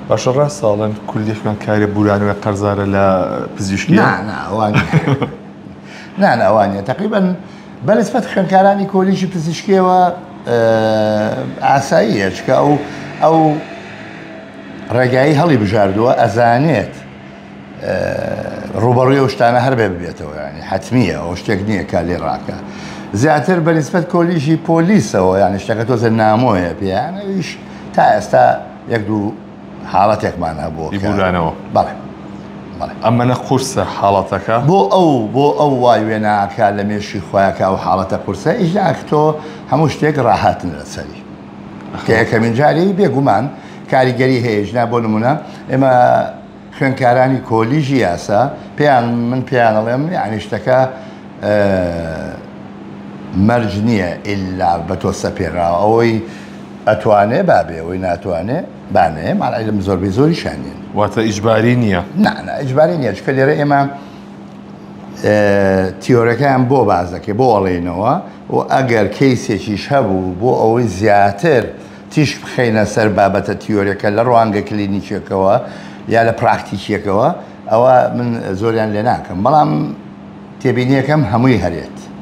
باشە ڕاست ساڵن کولی خوێندکاری بورانەوەی قەرزارە لە پزیشکی؟ نانەوانە تقریبا بەنسبەت خوێندکارانی کۆلیژی پزیشکیەوە ئاساییە چکە ئەو ڕێگایی هەڵی بژاردووە ئەزانێت ڕوبەڕووی ئەو شتانە هەر بێ ببێتەوە ینی حتمیە ئەو شتێک نییە کا لێ ڕاکە زیاتر بەنسبەت کۆلیژی پۆلیسەوە یانی شتەکە تۆزە نامۆیە پێیانەویش تا ئێستا یەک دوو حاڵەتێکمان هەبووە بورانەوە بەڵێ ئەمەنە قورسە حاڵەتەکە بۆ ئەو وای وێناکە لە مێشی خۆیاکە ئەو حاڵەتە قورسە ئیژاک تۆ هەموو شتێک ڕاهاتن لەسەری کە یەکەمین جاری بێگومان کاریگەری هەیەژنا بۆ نمونە ئێمە خوێندکارانی کۆلیژی یاسا من پێیانەڵێم یعنی شتەکە مەرج نییە ئللا بە تۆ سەپێراوە ئەوەی ئەتوانێ بابێ ئەوەی ناتوانێ بانێ ماڵای لەم زۆربەی زۆری شانێن واتە ئیجباری نییە؟ نانە ئیجباری نییە چکە لێرە ئێمە تیۆرەکەیان بۆ باز دەکەی بۆ ئەڵێنەوە و ئەگەر کەیسێکیش هەبوو بۆ ئەوەی زیاتر تیش بخەینە سەر بابەتە تیۆرەکە لە ڕوانگە کلینیکیەکەوە یا لە پراکتیکیەکەوە ئەوە من زۆریان لێ ناکەم بەڵام تێبینیەکەم هەمووی هەرێت